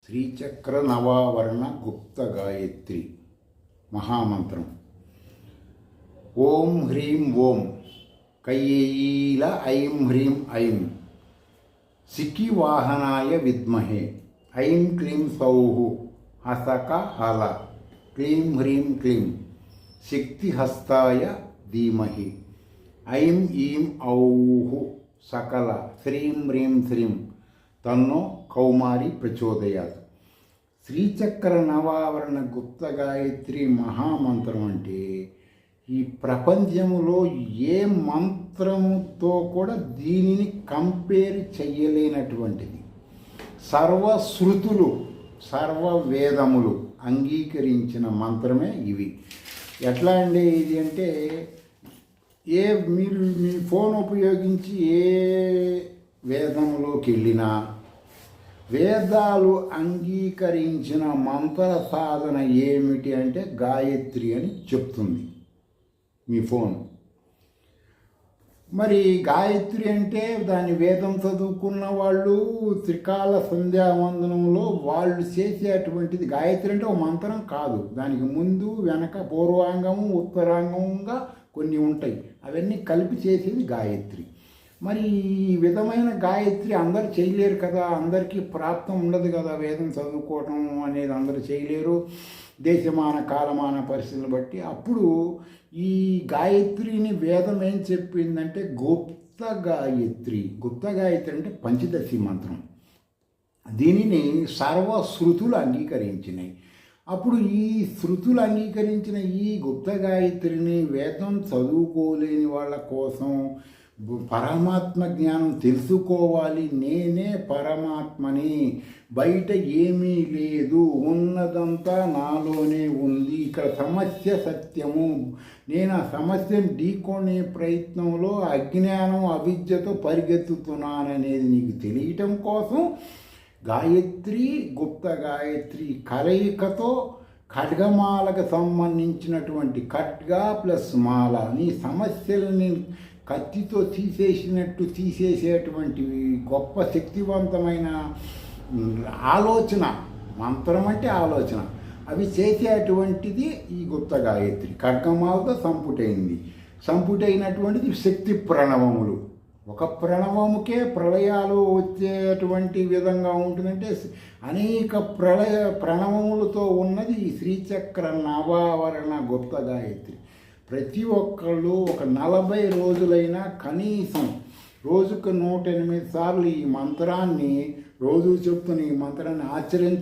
శ్రీచక్ర నవావరణ గుప్త గాయత్రి మహామంత్రం. ఓం హ్రీం ఓం కయ్యేయీల ఐం హ్రీం ఐం సికివాహనాయ విద్మహే ఐం క్లీం సౌః హసక హల క్లీం హ్రీం క్లీం శక్తిహస్తాయ ధీమహి ఐం ఈం ఔః సకల శ్రీం హ్రీం శ్రీం తన్నో కౌమారి ప్రచోదయాత్. శ్రీచక్ర నవావరణ గుప్త గాయత్రి మహామంత్రం అంటే ఈ ప్రపంచంలో ఏ మంత్రముతో కూడా దీనిని కంపేర్ చెయ్యలేనటువంటిది. సర్వశ్రుతులు సర్వ వేదములు అంగీకరించిన మంత్రమే ఇవి. ఎట్లా అండి ఇది అంటే మీరు మీ ఫోన్ ఉపయోగించి ఏ వేదంలోకి వెళ్ళినా వేదాలు అంగీకరించిన మంత్ర సాధన ఏమిటి అంటే గాయత్రి అని చెప్తుంది మీ ఫోన్. మరి గాయత్రి అంటే దాని వేదం చదువుకున్న వాళ్ళు త్రికాల సంధ్యావందనంలో వాళ్ళు చేసేటువంటిది. గాయత్రి అంటే ఒక మంత్రం కాదు, దానికి ముందు వెనక పూర్వాంగము ఉత్తరాంగంగా కొన్ని ఉంటాయి, అవన్నీ కలిపి చేసేది గాయత్రి. మరి ఈ విధమైన గాయత్రి అందరు చేయలేరు కదా, అందరికీ ప్రాప్తం ఉండదు కదా, వేదం చదువుకోవటం అనేది అందరూ చేయలేరు దేశమాన కాలమాన పరిస్థితులను బట్టి. అప్పుడు ఈ గాయత్రిని వేదం ఏం చెప్పిందంటే గుప్త గాయత్రి. గుప్త గాయత్రి అంటే పంచదశి మంత్రం. దీనిని సర్వశ్రుతులు అంగీకరించినాయి. అప్పుడు ఈ శృతులు అంగీకరించిన ఈ గుప్త గాయత్రిని వేదం చదువుకోలేని వాళ్ళ కోసం పరమాత్మ జ్ఞానం తెలుసుకోవాలి. నేనే పరమాత్మని, బయట ఏమీ లేదు, ఉన్నదంతా నాలోనే ఉంది, ఇక్కడ సమస్య సత్యము, నేను ఆ సమస్యను ఢీకొనే ప్రయత్నంలో అజ్ఞానం అవిద్యతో పరిగెత్తుతున్నాననేది నీకు తెలియటం కోసం గాయత్రి గుప్త గాయత్రి కలయికతో ఖడ్గమాలకు సంబంధించినటువంటి ఖడ్గ ప్లస్ మాల నీ సమస్యలని కత్తితో తీసేసినట్టు తీసేసేటువంటి గొప్ప శక్తివంతమైన ఆలోచన. మంత్రం అంటే ఆలోచన. అవి చేసేటువంటిది ఈ గుప్త గాయత్రి. ఖడ్గమాలతో సంపుటైనటువంటిది శక్తి ప్రణవములు. ఒక ప్రణవముకే ప్రళయాలు వచ్చేటువంటి విధంగా ఉంటుందంటే అనేక ప్రణవములతో ఉన్నది ఈ శ్రీచక్ర నవావరణ గుప్త గాయత్రి. ప్రతి ఒక్కళ్ళు ఒక 40 రోజులైనా కనీసం రోజుకు 108 సార్లు ఈ మంత్రాన్ని రోజు చెప్తున్న ఈ మంత్రాన్ని